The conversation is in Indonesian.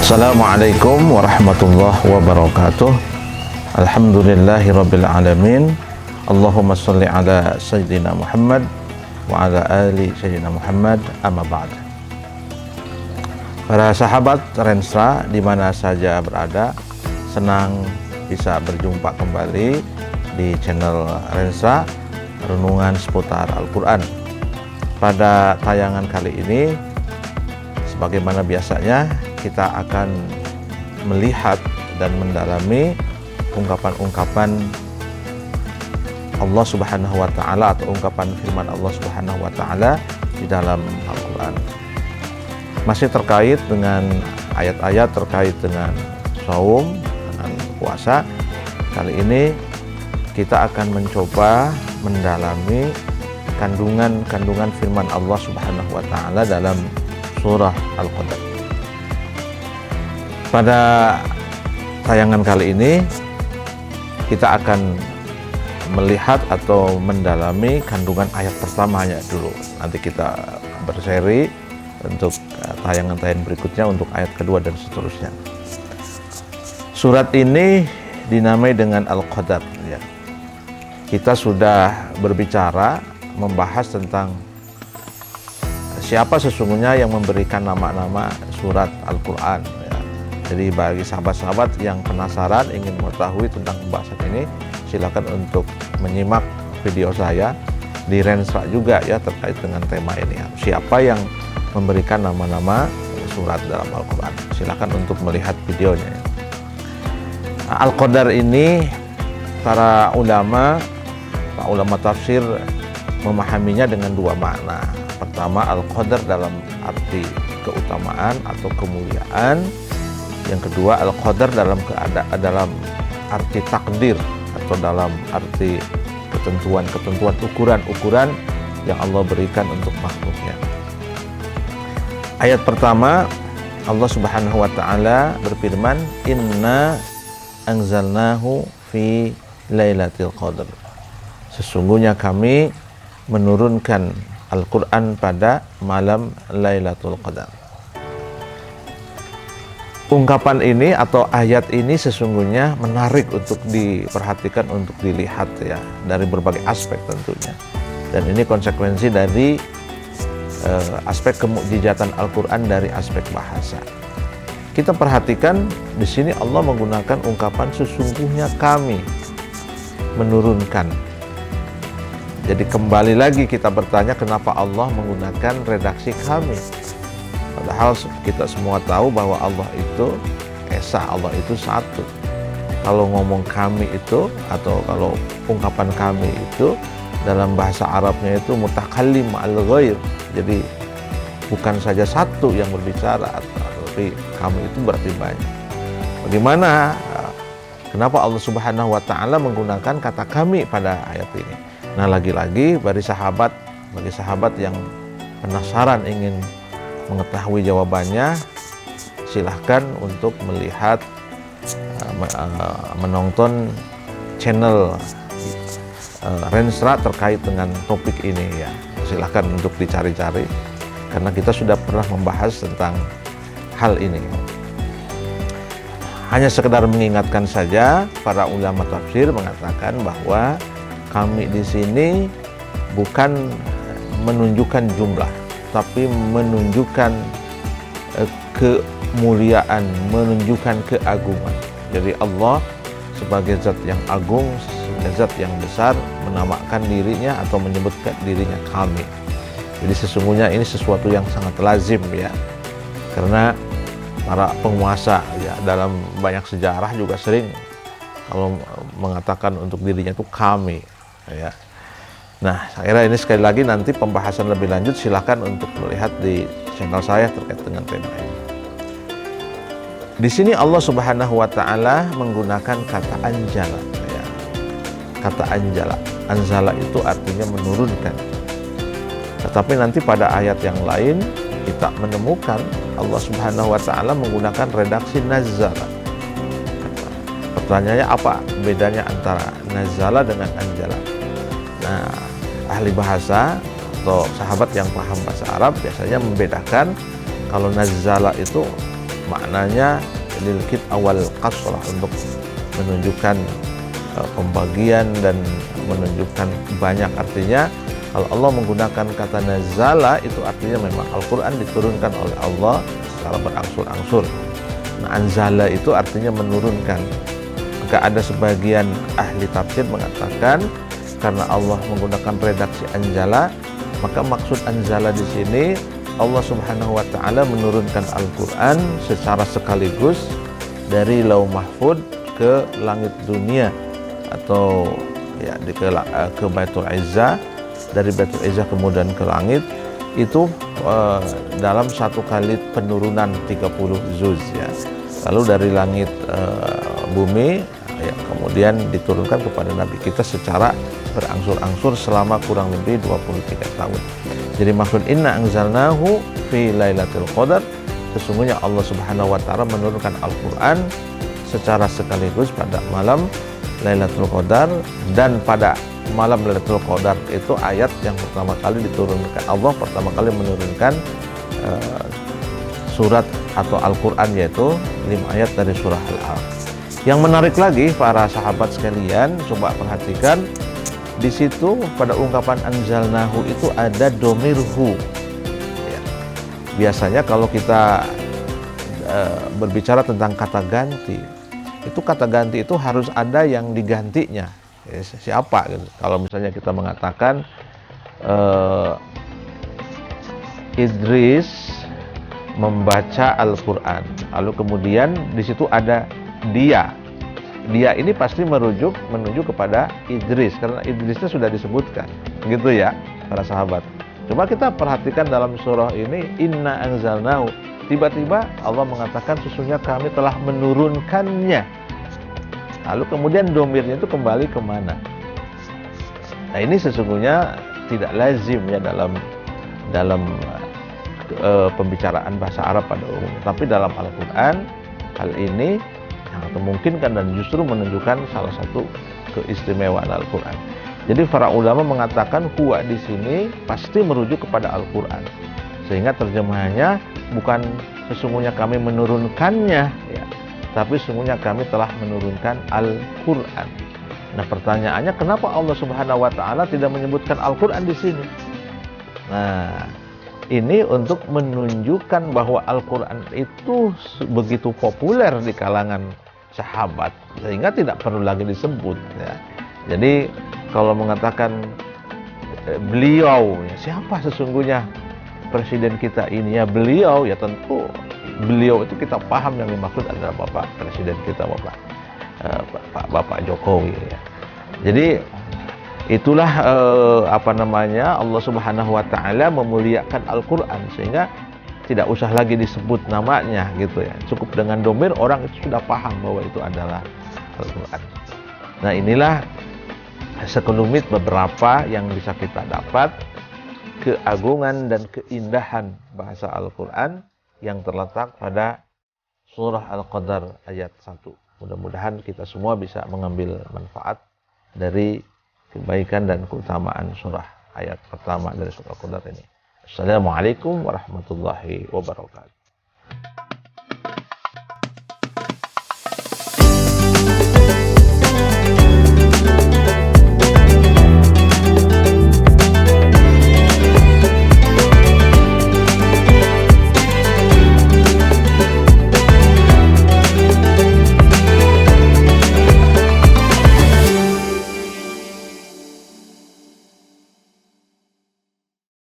Assalamualaikum warahmatullahi wabarakatuh. Alhamdulillahirabbil alamin. Allahumma shalli ala sayyidina Muhammad wa ala ali sayyidina Muhammad, amma ba'd. Para sahabat Rensra di mana saja berada, senang bisa berjumpa kembali di channel Rensra, renungan seputar Al-Quran. Pada tayangan kali ini, sebagaimana biasanya, kita akan melihat dan mendalami ungkapan-ungkapan Allah Subhanahu wa Ta'ala atau ungkapan firman Allah Subhanahu wa Ta'ala di dalam Al-Quran. Masih terkait dengan ayat-ayat terkait dengan saum, dengan puasa. Kali ini kita akan mencoba mendalami kandungan firman Allah Subhanahu wa Ta'ala dalam surah Al-Qadr. Pada tayangan kali ini kita akan melihat atau mendalami kandungan ayat pertamanya dulu. Nanti kita berseri untuk tayangan-tayangan berikutnya untuk ayat kedua dan seterusnya. Surat ini dinamai dengan Al-Qadr ya. Kita sudah berbicara membahas tentang siapa sesungguhnya yang memberikan nama-nama surat Al-Quran ya. Jadi bagi sahabat-sahabat yang penasaran ingin mengetahui tentang pembahasan ini, silakan untuk menyimak video saya di Rensra juga ya terkait dengan tema ini ya. Siapa yang memberikan nama-nama surat dalam Al-Quran, silakan untuk melihat videonya ya. Al-Qadr ini para ulama tafsir memahaminya dengan dua makna. Pertama, Al-Qadr dalam arti keutamaan atau kemuliaan. Yang kedua, Al-Qadr dalam arti takdir atau dalam arti ketentuan-ketentuan, ukuran-ukuran yang Allah berikan untuk makhluknya. Ayat pertama, Allah Subhanahu wa Ta'ala berfirman, "Inna anzalnahu fi lailatul qadr." Sesungguhnya kami menurunkan Al-Quran pada malam Lailatul Qadar. Ungkapan ini atau ayat ini sesungguhnya menarik untuk diperhatikan, untuk dilihat ya, dari berbagai aspek tentunya. Dan ini konsekuensi dari aspek kemukjizatan Al-Quran dari aspek bahasa. Kita perhatikan di sini Allah menggunakan ungkapan sesungguhnya kami menurunkan. Jadi kembali lagi kita bertanya kenapa Allah menggunakan redaksi kami. Padahal kita semua tahu bahwa Allah itu esa, Allah itu satu. Kalau ngomong kami itu atau kalau ungkapan kami itu dalam bahasa Arabnya itu mutakallim ma'al ghair. Jadi bukan saja satu yang berbicara, tapi kami itu berarti banyak. Bagaimana? Kenapa Allah Subhanahu wa Ta'ala menggunakan kata kami pada ayat ini? Nah, lagi-lagi bagi sahabat yang penasaran ingin mengetahui jawabannya, silahkan untuk melihat menonton channel Rensra terkait dengan topik ini ya. Silahkan untuk dicari-cari karena kita sudah pernah membahas tentang hal ini. Hanya sekedar mengingatkan saja, para ulama tafsir mengatakan bahwa kami di sini bukan menunjukkan jumlah, tapi menunjukkan kemuliaan, menunjukkan keagungan. Jadi Allah sebagai zat yang agung, sebagai zat yang besar, menamakan dirinya atau menyebutkan dirinya kami. Jadi sesungguhnya ini sesuatu yang sangat lazim ya, karena para penguasa ya dalam banyak sejarah juga sering kalau mengatakan untuk dirinya itu kami ya. Nah, saya kira ini sekali lagi nanti pembahasan lebih lanjut silakan untuk melihat di channel saya terkait dengan tema ini. Di sini Allah Subhanahu wa Ta'ala menggunakan kata anjala ya. Kata anjala. Anzala itu artinya menurunkan. Tetapi nanti pada ayat yang lain kita menemukan Allah Subhanahu wa Ta'ala menggunakan redaksi nazzala. Pertanyaannya apa bedanya antara nazzala dengan anjala? Nah, ahli bahasa atau sahabat yang paham bahasa Arab biasanya membedakan kalau nazzala itu maknanya lil kit awal qasrah, untuk menunjukkan pembagian dan menunjukkan banyak. Artinya kalau Allah menggunakan kata nazala, itu artinya memang Al-Quran diturunkan oleh Allah secara berangsur-angsur. Nah, anzala itu artinya menurunkan. Maka ada sebagian ahli tafsir mengatakan karena Allah menggunakan redaksi anzala, maka maksud anzala di sini Allah Subhanahu wa taala menurunkan Al-Quran secara sekaligus dari Lauh Mahfud ke langit dunia, atau ya ke Baitul Izzah, dari Baitul Izzah kemudian ke langit, itu dalam satu kali penurunan 30 juz ya. Lalu dari langit bumi ya, kemudian diturunkan kepada Nabi kita secara berangsur-angsur selama kurang lebih 23 tahun. Jadi maksud inna anzalnahu fi lailatul qadar, sesungguhnya Allah Subhanahu wa taala menurunkan Al-Qur'an secara sekaligus pada malam Lailatul Qadar. Dan pada malam Lailatul Qadar itu ayat yang pertama kali diturunkan, Allah pertama kali menurunkan surat atau Al-Quran, yaitu 5 ayat dari surah Al-Alaq. Yang menarik lagi para sahabat sekalian, coba perhatikan di situ pada ungkapan anzalnahu itu ada domirhu ya. Biasanya kalau kita berbicara tentang kata ganti, itu kata ganti itu harus ada yang digantinya ya, siapa gitu. Kalau misalnya kita mengatakan Idris membaca Al-Quran, lalu kemudian di situ ada dia ini pasti menuju kepada Idris, karena Idrisnya sudah disebutkan gitu ya para sahabat. Coba kita perhatikan dalam surah ini, inna anzalnahu, tiba-tiba Allah mengatakan sesungguhnya kami telah menurunkannya. Lalu kemudian domirnya itu kembali kemana? Nah, ini sesungguhnya tidak lazim ya dalam pembicaraan bahasa Arab pada umumnya. Tapi dalam Al-Quran hal ini sangat memungkinkan dan justru menunjukkan salah satu keistimewaan Al-Quran. Jadi para ulama mengatakan huwa di sini pasti merujuk kepada Al-Quran, sehingga terjemahannya bukan sesungguhnya kami menurunkannya ya, tapi sesungguhnya kami telah menurunkan Al-Quran. Nah, pertanyaannya kenapa Allah Subhanahu wa taala tidak menyebutkan Al-Quran di sini? Nah, ini untuk menunjukkan bahwa Al-Quran itu begitu populer di kalangan sahabat sehingga tidak perlu lagi disebut ya. Jadi kalau mengatakan beliau ya, siapa sesungguhnya presiden kita ini ya, beliau ya, tentu beliau itu kita paham yang dimaksud adalah Bapak Presiden kita, Bapak Jokowi ya. Jadi itulah Allah Subhanahu wa taala memuliakan Al-Quran sehingga tidak usah lagi disebut namanya gitu ya. Cukup dengan domir orang itu sudah paham bahwa itu adalah Al-Quran. Nah, inilah sekelumit beberapa yang bisa kita dapat keagungan dan keindahan bahasa Al-Quran yang terletak pada surah Al-Qadar ayat 1. Mudah-mudahan kita semua bisa mengambil manfaat dari kebaikan dan keutamaan surah ayat pertama dari surah Al-Qadar ini. Assalamualaikum warahmatullahi wabarakatuh.